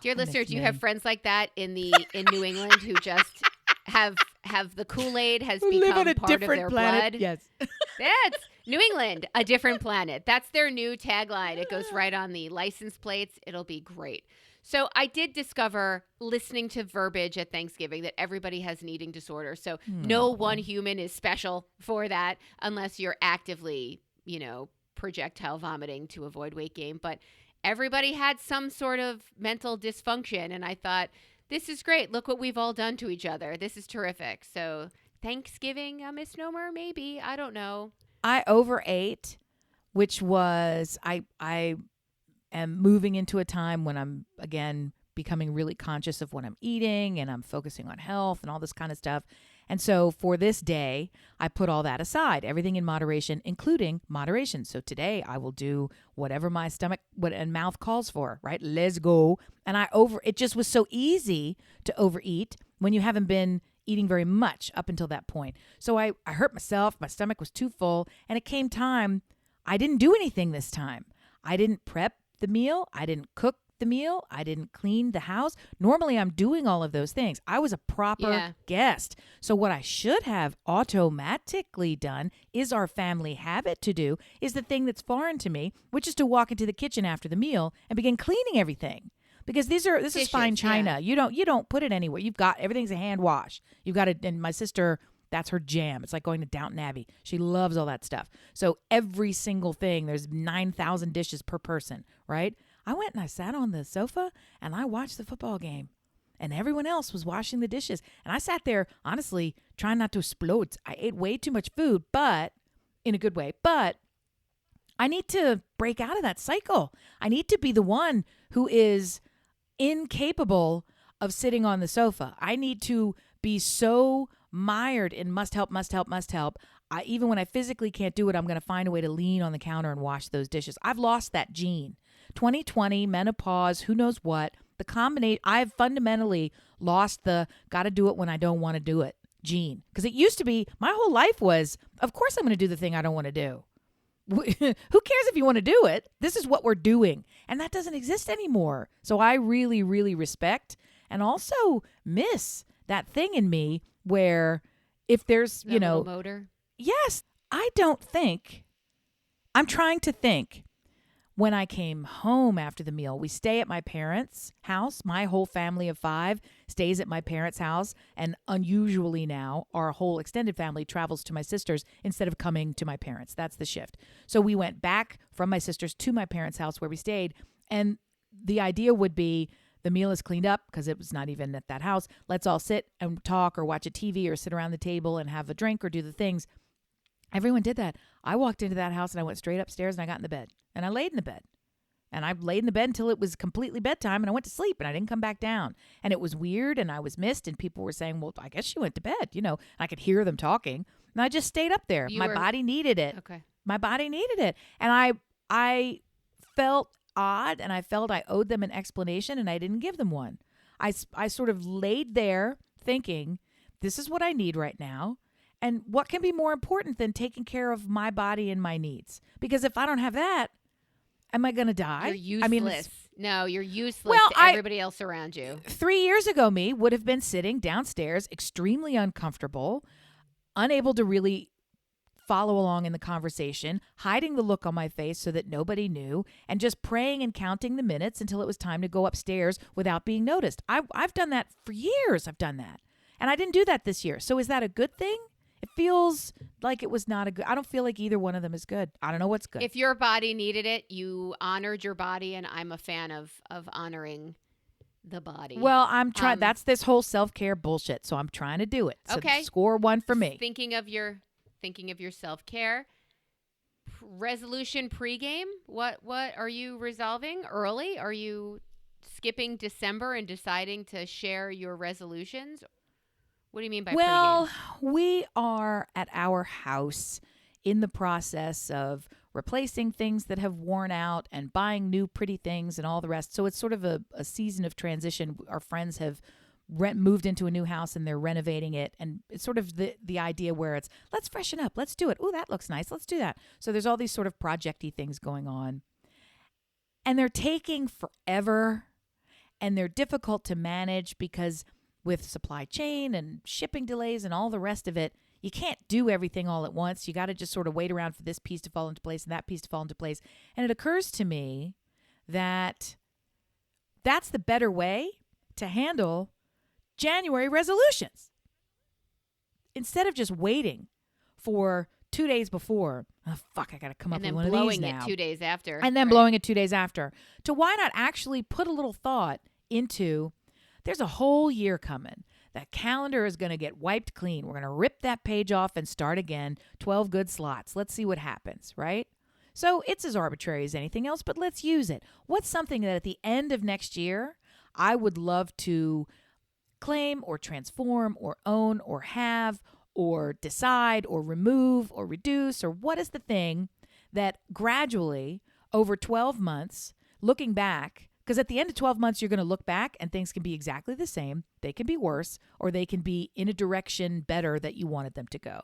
Dear I miss listener, do you have Maine. friends like that in New England who just have the Kool-Aid has Who become live on a part of different their planet? blood? Yes. That's New England, a different planet. That's their new tagline. It goes right on the license plates. It'll be great. So I did discover, listening to verbiage at Thanksgiving, that everybody has an eating disorder. So no one human is special for that unless you're actively, projectile vomiting to avoid weight gain. But everybody had some sort of mental dysfunction. And I thought, this is great. Look what we've all done to each other. This is terrific. So Thanksgiving, a misnomer, maybe. I don't know. I overate, which was I am moving into a time when I'm again becoming really conscious of what I'm eating, and I'm focusing on health and all this kind of stuff. And so for this day, I put all that aside, everything in moderation, including moderation. So today I will do whatever my stomach and mouth calls for, right? Let's go. And it just was so easy to overeat when you haven't been eating very much up until that point. So I hurt myself. My stomach was too full. And it came time. I didn't do anything this time. I didn't prep the meal. I didn't cook the meal. I didn't clean the house. Normally, I'm doing all of those things. I was a proper guest. So what I should have automatically done is our family habit to do is the thing that's foreign to me, which is to walk into the kitchen after the meal and begin cleaning everything. Because this is fine china. Yeah. You don't put it anywhere. You've got everything's a hand wash. You've got it. And my sister, that's her jam. It's like going to Downton Abbey. She loves all that stuff. So every single thing, there's 9,000 dishes per person, right? I went and I sat on the sofa and I watched the football game, and everyone else was washing the dishes. And I sat there, honestly, trying not to explode. I ate way too much food, but in a good way. But I need to break out of that cycle. I need to be the one who is incapable of sitting on the sofa. I need to be so mired in must help. Even when I physically can't do it, I'm going to find a way to lean on the counter and wash those dishes. I've lost that gene. 2020, menopause, who knows what. The combination, I've fundamentally lost the got to do it when I don't want to do it gene. Because it used to be, my whole life was, of course I'm going to do the thing I don't want to do. Who cares if you want to do it? This is what we're doing. And that doesn't exist anymore. So I really, really respect and also miss that thing in me where if there's, That little motor. Yes, I don't think, I'm trying to think. When I came home after the meal, we stay at my parents' house. My whole family of 5 stays at my parents' house. And unusually now, our whole extended family travels to my sister's instead of coming to my parents'. That's the shift. So we went back from my sister's to my parents' house where we stayed. And the idea would be the meal is cleaned up because it was not even at that house. Let's all sit and talk or watch a TV or sit around the table and have a drink or do the things. Everyone did that. I walked into that house and I went straight upstairs and I got in the bed. And I laid in the bed. And I laid in the bed until it was completely bedtime and I went to sleep and I didn't come back down. And it was weird and I was missed and people were saying, well, I guess she went to bed, And I could hear them talking. And I just stayed up there. My body needed it. Okay. My body needed it. And I felt odd and I felt I owed them an explanation and I didn't give them one. I sort of laid there thinking, this is what I need right now. And what can be more important than taking care of my body and my needs? Because if I don't have that, am I going to die? You're useless. No, you're useless Well, to everybody else around you. 3 years ago, me would have been sitting downstairs, extremely uncomfortable, unable to really follow along in the conversation, hiding the look on my face so that nobody knew, and just praying and counting the minutes until it was time to go upstairs without being noticed. I've done that for years. I've done that. And I didn't do that this year. So is that a good thing? It feels like it was not a good. I don't feel like either one of them is good. I don't know what's good. If your body needed it, you honored your body, and I'm a fan of honoring the body. Well, I'm trying. That's this whole self-care bullshit. So I'm trying to do it. So okay. Score 1 for me. Thinking of your self-care resolution pregame. What are you resolving early? Are you skipping December and deciding to share your resolutions? What do you mean by Well, pregame? We are at our house in the process of replacing things that have worn out and buying new pretty things and all the rest. So it's sort of a season of transition. Our friends have moved into a new house and they're renovating it. And it's sort of the idea where it's, let's freshen up. Let's do it. Oh, that looks nice. Let's do that. So there's all these sort of project-y things going on. And they're taking forever and they're difficult to manage because with supply chain and shipping delays and all the rest of it, you can't do everything all at once. You got to just sort of wait around for this piece to fall into place and that piece to fall into place. And it occurs to me that that's the better way to handle January resolutions. Instead of just waiting for 2 days before, I got to come up with one of these now. And then blowing it 2 days after. And then blowing it 2 days after. To why not actually put a little thought into, there's a whole year coming. That calendar is going to get wiped clean. We're going to rip that page off and start again. 12 good slots. Let's see what happens, right? So it's as arbitrary as anything else, but let's use it. What's something that at the end of next year, I would love to claim or transform or own or have or decide or remove or reduce, or what is the thing that gradually over 12 months, looking back, because at the end of 12 months, you're going to look back and things can be exactly the same. They can be worse, or they can be in a direction better that you wanted them to go.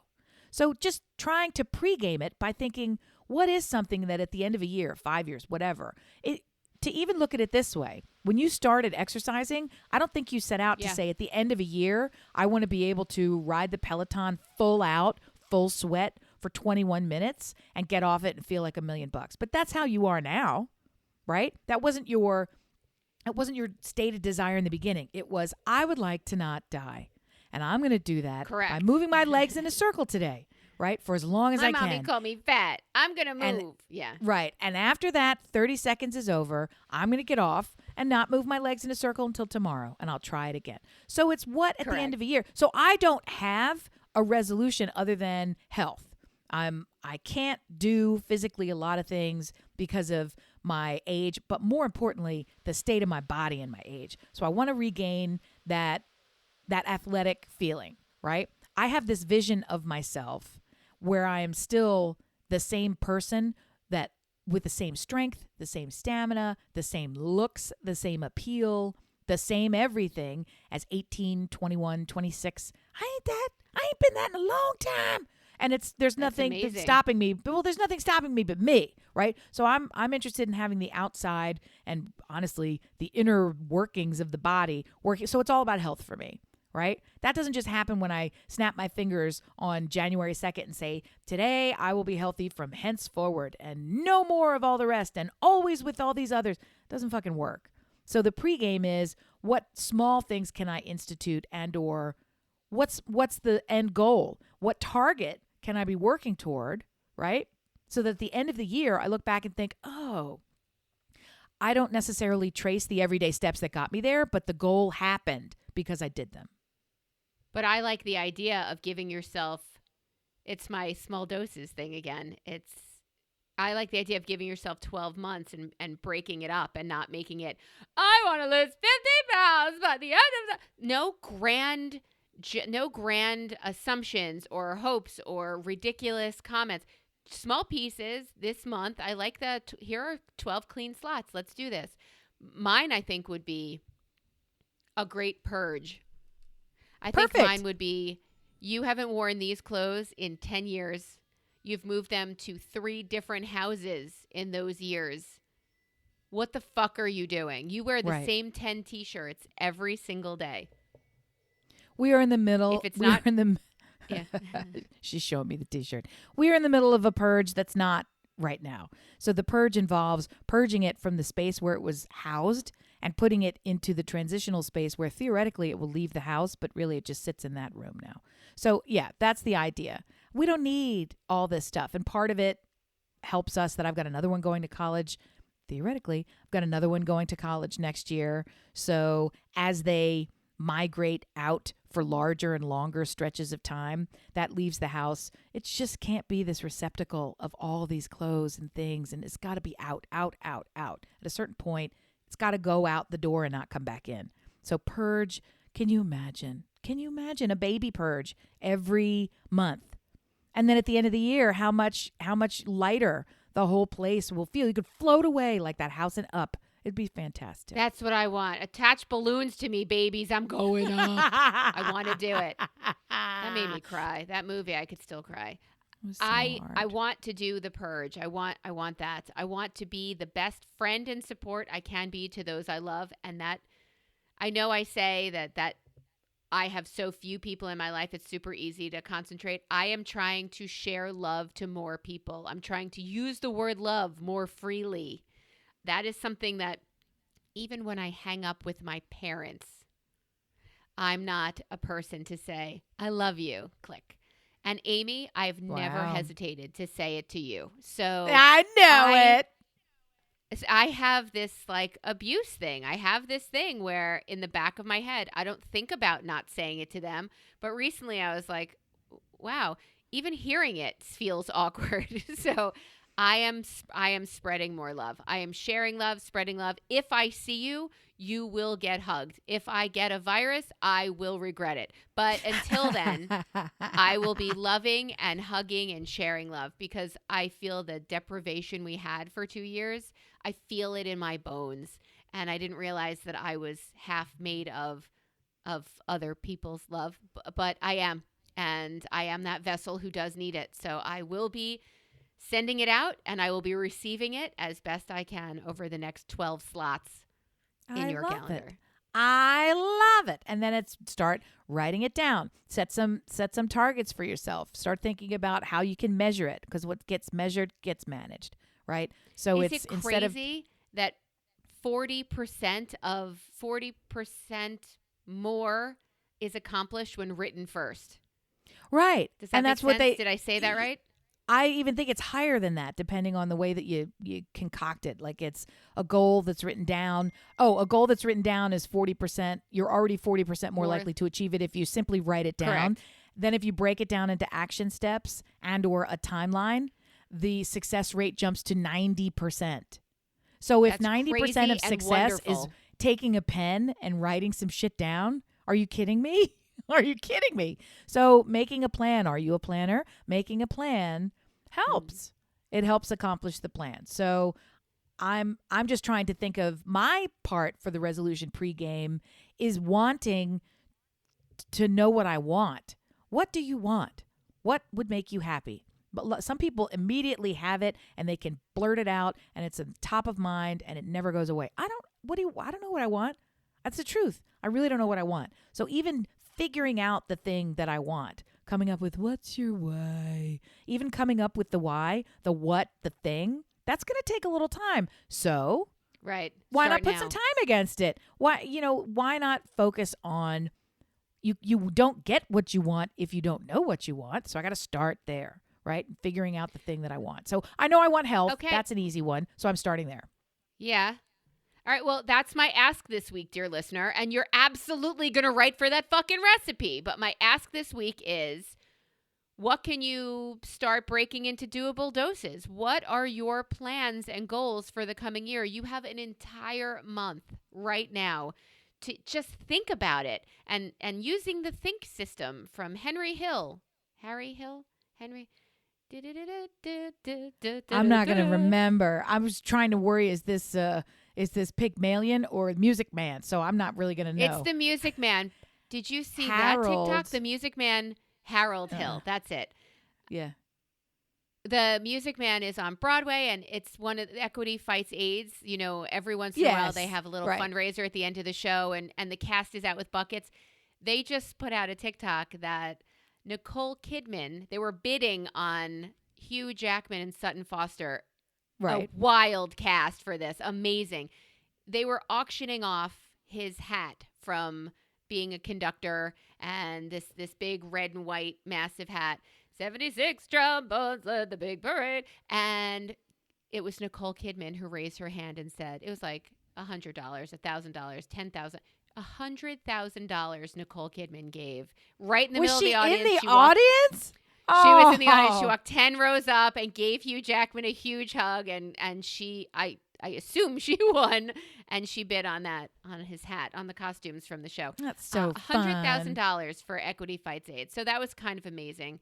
So just trying to pregame it by thinking, what is something that at the end of a year, 5 years, whatever, to even look at it this way, when you started exercising, I don't think you set out to say at the end of a year, I want to be able to ride the Peloton full out, full sweat for 21 minutes and get off it and feel like $1 million. But that's how you are now, right? That wasn't your stated desire in the beginning. It was, I would like to not die. And I'm going to do that by moving my legs in a circle today, right? For as long as I can. My mommy called me fat. I'm going to move. Right. And after that, 30 seconds is over. I'm going to get off and not move my legs in a circle until tomorrow. And I'll try it again. So it's what at the end of a year. So I don't have a resolution other than health. I can't do physically a lot of things because of my age, but more importantly, the state of my body and my age. So I want to regain that athletic feeling, right? I have this vision of myself where I am still the same person that with the same strength, the same stamina, the same looks, the same appeal, the same everything as 18, 21, 26. I ain't been that in a long time. And there's nothing that's stopping me. Well, there's nothing stopping me but me, right? So I'm interested in having the outside and honestly the inner workings of the body working. So it's all about health for me, right? That doesn't just happen when I snap my fingers on January 2nd and say, today I will be healthy from henceforward and no more of all the rest and always with all these others. It doesn't fucking work. So the pregame is, what small things can I institute, and or what's the end goal? What target can I be working toward, right? So that at the end of the year, I look back and think, oh, I don't necessarily trace the everyday steps that got me there, but the goal happened because I did them. But I like the idea of giving yourself, it's my small doses thing again. I like the idea of giving yourself 12 months and breaking it up and not making it, I want to lose 50 pounds by the end of the... No grand assumptions or hopes or ridiculous comments. Small pieces this month. I like that. Here are 12 clean slots. Let's do this. Mine, I think, would be a great purge. Perfect. Think mine would be, you haven't worn these clothes in 10 years. You've moved them to 3 different houses in those years. What the fuck are you doing? You wear the same 10 t-shirts every single day. We are in the middle. If it's not, yeah. She's showing me the t-shirt. We are in the middle of a purge that's not right now. So the purge involves purging it from the space where it was housed and putting it into the transitional space where theoretically it will leave the house, but really it just sits in that room now. So yeah, that's the idea. We don't need all this stuff. And part of it helps us that I've got another one going to college. Theoretically, I've got another one going to college next year. So as they migrate out for larger and longer stretches of time, that leaves the house. It just can't be this receptacle of all these clothes and things. And it's got to be out. At a certain point, it's got to go out the door and not come back in. So purge. Can you imagine? A baby purge every month? And then at the end of the year, how much lighter the whole place will feel. You could float away like that house and up. It'd be fantastic. That's what I want. Attach balloons to me, babies. I'm going up. I want to do it. That made me cry. That movie, I could still cry. So I want to do the purge. I want that. I want to be the best friend and support I can be to those I love. And that, I know I say that I have so few people in my life, it's super easy to concentrate. I am trying to share love to more people. I'm trying to use the word love more freely. That is something that even when I hang up with my parents, I'm not a person to say, I love you, click. And Amy, I've never hesitated to say it to you. So I know it. I have this like abuse thing. I have this thing where in the back of my head, I don't think about not saying it to them. But recently I was like, wow, even hearing it feels awkward. So I am spreading more love. I am sharing love, spreading love. If I see you, you will get hugged. If I get a virus, I will regret it. But until then, I will be loving and hugging and sharing love because I feel the deprivation we had for 2 years. I feel it in my bones. And I didn't realize that I was half made of other people's love. But I am. And I am that vessel who does need it. So I will be sending it out and I will be receiving it as best I can over the next 12 slots in your calendar. I love it. And then start writing it down. Set some targets for yourself. Start thinking about how you can measure it because what gets measured gets managed, right? So Is it's it instead of crazy that 40% more is accomplished when written first. Right. Does that and make that's sense? what they Did I say that right? I even think it's higher than that, depending on the way that you concoct it. Like it's a goal that's written down. Oh, a goal that's written down is 40%. You're already 40% more likely to achieve it if you simply write it down. Correct. Then if you break it down into action steps and or a timeline, the success rate jumps to 90%. So if That's 90% of success is taking a pen and writing some shit down, are you kidding me? Are you kidding me? So making a plan, are you a planner? Making a plan helps. It helps accomplish the plan. So I'm just trying to think of my part for the resolution pregame is wanting to know what I want. What do you want? What would make you happy? But some people immediately have it and they can blurt it out and it's on top of mind and it never goes away. I don't know what I want. That's the truth. I really don't know what I want. So even figuring out the thing that I want, coming up with what's your why, even coming up with the why, the what, the thing, that's going to take a little time. So Right. why Start not put now. some time against it? Why not focus on you don't get what you want if you don't know what you want. So I got to start there, right? Figuring out the thing that I want. So I know I want health. Okay. That's an easy one. So I'm starting there. Yeah. All right. Well, that's my ask this week, dear listener. And you're absolutely going to write for that fucking recipe. But my ask this week is, what can you start breaking into doable doses? What are your plans and goals for the coming year? You have an entire month right now to just think about it. And using the think system from Harry Hill. I'm not going to remember. I was trying to worry, is this Pygmalion or Music Man? So I'm not really going to know. It's the Music Man. Did you see Harold. that TikTok? The Music Man, Harold Hill. That's it. Yeah. The Music Man is on Broadway, and it's one of Equity Fights AIDS. You know, every once in a while they have a little fundraiser at the end of the show, and the cast is out with buckets. They just put out a TikTok that Nicole Kidman, they were bidding on Hugh Jackman and Sutton Foster. Right. A wild cast for this. Amazing. They were auctioning off his hat from being a conductor and this big red and white massive hat. 76 trombones led the big parade. And it was Nicole Kidman who raised her hand and said, it was like $100, $1,000, $10,000. $100,000 Nicole Kidman gave right in the middle of the audience. Was she in the audience? She was in the audience. She walked 10 rows up and gave Hugh Jackman a huge hug. And she, I assume she won. And she bid on his hat, on the costumes from the show. That's so fun. $100,000 for Equity Fights AIDS. So that was kind of amazing.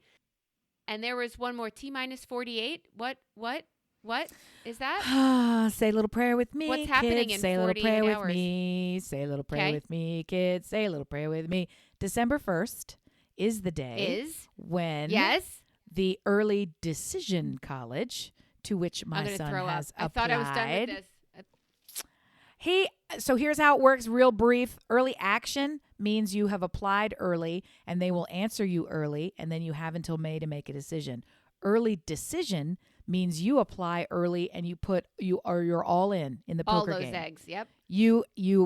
And there was one more, T-minus 48. What is that? Say a little prayer with me. What's happening kids. in Say a little 48 prayer hours? with me. Say a little prayer with me, kids. Say a little prayer with me. December 1st is the day when the early decision college to which my son has applied. I thought I was done with this. So here's how it works, real brief. Early action means you have applied early and they will answer you early, and then you have until May to make a decision. Early decision means you apply early and you're all in the poker game. All those eggs, yep. You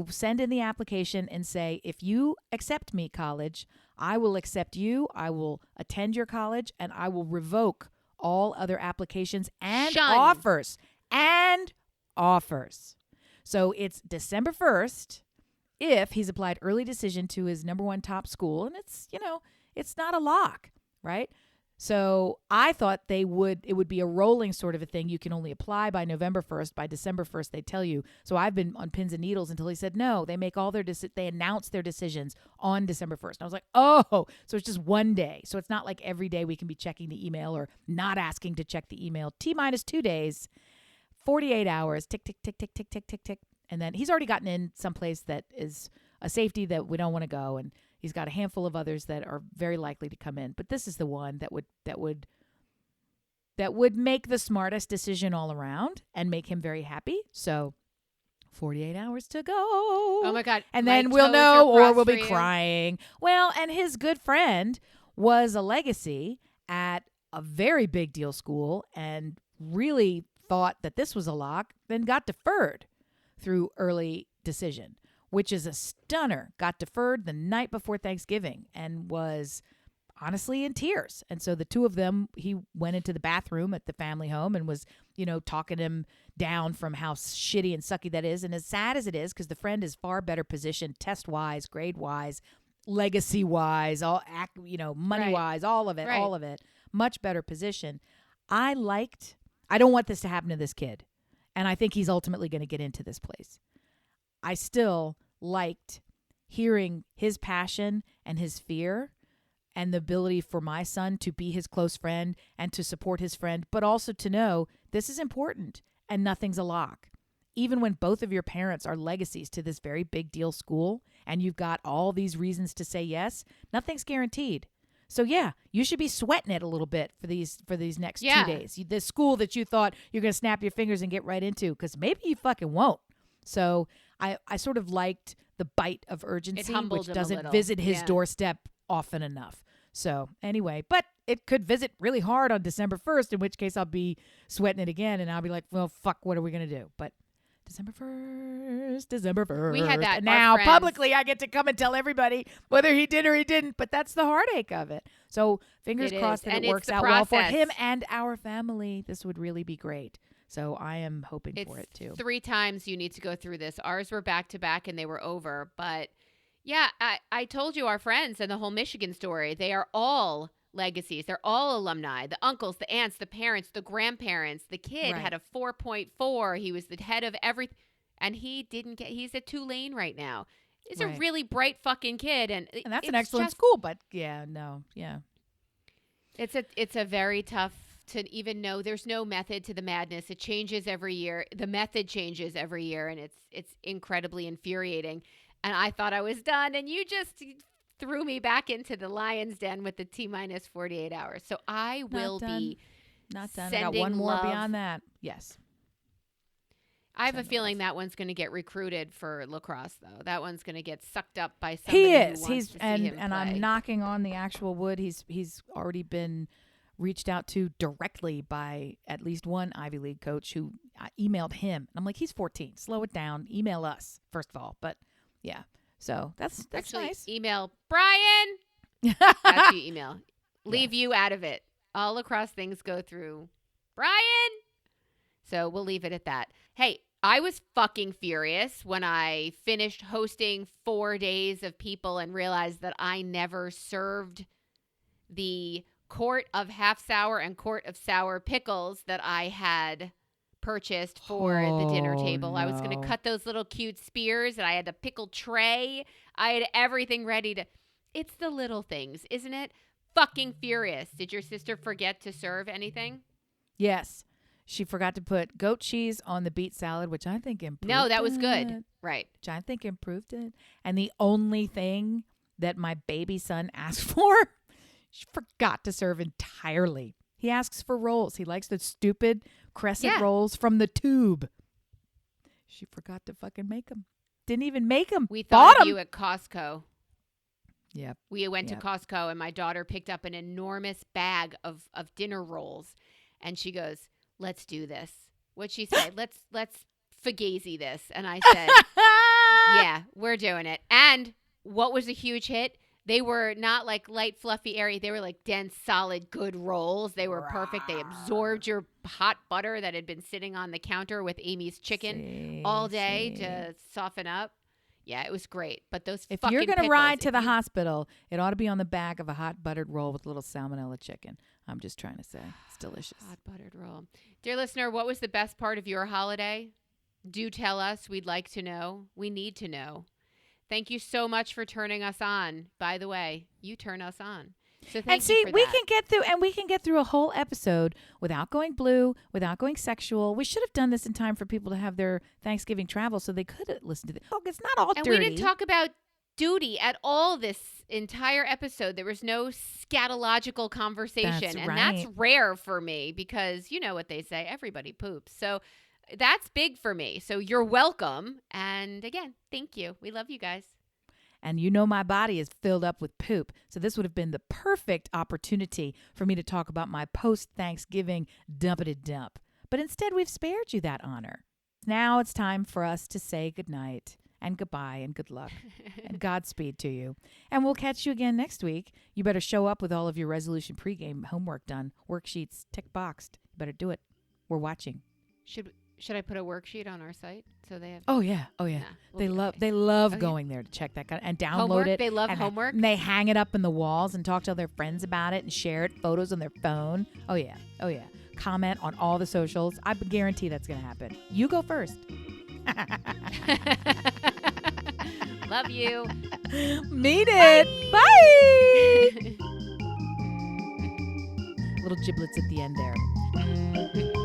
send in the application and say, if you accept me, college, I will accept you, I will attend your college, and I will revoke all other applications and offers. So it's December 1st if he's applied early decision to his number one top school, and it's not a lock, right? So I thought it would be a rolling sort of a thing. You can only apply by November 1st. By December 1st, they tell you. So I've been on pins and needles until he said, no, they make all they announce their decisions on December 1st. And I was like, oh, so it's just one day. So it's not like every day we can be checking the email or not asking to check the email. T-minus 2 days, 48 hours, tick, tick, tick, tick, tick, tick, tick, tick. And then he's already gotten in someplace that is a safety that we don't want to go. And he's got a handful of others that are very likely to come in. But this is the one that would make the smartest decision all around and make him very happy. So 48 hours to go. Oh, my God. And then we'll know, or we'll be crying. Well, and his good friend was a legacy at a very big deal school and really thought that this was a lock, then got deferred through early decision, which is a stunner. Got deferred the night before Thanksgiving and was honestly in tears. And so the two of them, he went into the bathroom at the family home and was, talking him down from how shitty and sucky that is. And as sad as it is, because the friend is far better positioned test-wise, grade-wise, legacy-wise, money-wise, all of it, much better position. I don't want this to happen to this kid. And I think he's ultimately going to get into this place. I still liked hearing his passion and his fear and the ability for my son to be his close friend and to support his friend, but also to know this is important and nothing's a lock. Even when both of your parents are legacies to this very big deal school and you've got all these reasons to say yes, nothing's guaranteed. So yeah, you should be sweating it a little bit for these next 2 days. This school that you thought you're going to snap your fingers and get right into, because maybe you fucking won't. So I sort of liked the bite of urgency, which doesn't visit his doorstep often enough. So anyway, but it could visit really hard on December 1st, in which case I'll be sweating it again, and I'll be like, well, fuck, what are we going to do? But December 1st. We had that. And now publicly I get to come and tell everybody whether he did or he didn't, but that's the heartache of it. So fingers crossed that it works out well for him and our family. This would really be great. So I am hoping for it too. 3 times you need to go through this. Ours were back to back and they were over. But yeah, I told you our friends and the whole Michigan story, they are all legacies. They're all alumni. The uncles, the aunts, the parents, the grandparents. The kid had a 4.4. He was the head of everything. And he didn't get, he's at Tulane right now. He's a really bright fucking kid. And that's an excellent school, but yeah. It's a very tough to even know. There's no method to the madness. It changes every year. The method changes every year, and it's incredibly infuriating. And I thought I was done, and you just threw me back into the lion's den with the T-minus 48 hours. So I will be not done. I got one more beyond that. Yes. I have a feeling that one's going to get recruited for lacrosse, though. That one's going to get sucked up by somebody. He is. And I'm knocking on the actual wood. He's already been reached out to directly by at least one Ivy League coach who emailed him. I'm like, he's 14. Slow it down. Email us, first of all. But yeah, so that's actually nice. Email Brian. That's you email. Leave you out of it. All lacrosse things go through Brian. So we'll leave it at that. Hey, I was fucking furious when I finished hosting 4 days of people and realized that I never served the quart of half sour and quart of sour pickles that I had purchased for the dinner table. No. I was going to cut those little cute spears, and I had a pickle tray. I had everything ready to. It's the little things, isn't it? Fucking furious. Did your sister forget to serve anything? Yes. She forgot to put goat cheese on the beet salad, which I think improved it. No, that was good. Right. Which I think improved it. And the only thing that my baby son asked for, she forgot to serve entirely. He asks for rolls. He likes the stupid crescent rolls from the tube. She forgot to fucking make them. Didn't even make them. We thought of you at Costco. Yep. We went to Costco, and my daughter picked up an enormous bag of dinner rolls. And she goes, let's do this. What'd she say? let's fugazi this. And I said, yeah, we're doing it. And what was a huge hit? They were not like light, fluffy, airy. They were like dense, solid, good rolls. They were perfect. They absorbed your hot butter that had been sitting on the counter with Amy's chicken all day to soften up. Yeah, it was great. But those if fucking you're going to pickles, ride to the hospital, it ought to be on the back of a hot buttered roll with a little salmonella chicken. I'm just trying to say. It's delicious. Hot buttered roll. Dear listener, what was the best part of your holiday? Do tell us. We'd like to know. We need to know. Thank you so much for turning us on. By the way, you turn us on. So thank you for that. we can get through a whole episode without going blue, without going sexual. We should have done this in time for people to have their Thanksgiving travel so they could listen to this. Oh, it's not all dirty. And we didn't talk about duty at all this entire episode. There was no scatological conversation. That's rare for me because you know what they say, everybody poops. So that's big for me. So you're welcome. And again, thank you. We love you guys. And you know my body is filled up with poop. So this would have been the perfect opportunity for me to talk about my post-Thanksgiving dumpity-dump. But instead, we've spared you that honor. Now it's time for us to say goodnight and goodbye and good luck and Godspeed to you. And we'll catch you again next week. You better show up with all of your resolution pregame homework done, worksheets tick boxed. You better do it. We're watching. Should I put a worksheet on our site so they have? Oh yeah. Nah, they love going there to check that and download homework? it. They love homework. And they hang it up in the walls and talk to their friends about it and share it, photos on their phone. Oh yeah. Comment on all the socials. I guarantee that's going to happen. You go first. Love you. Mean it. Bye. Little giblets at the end there.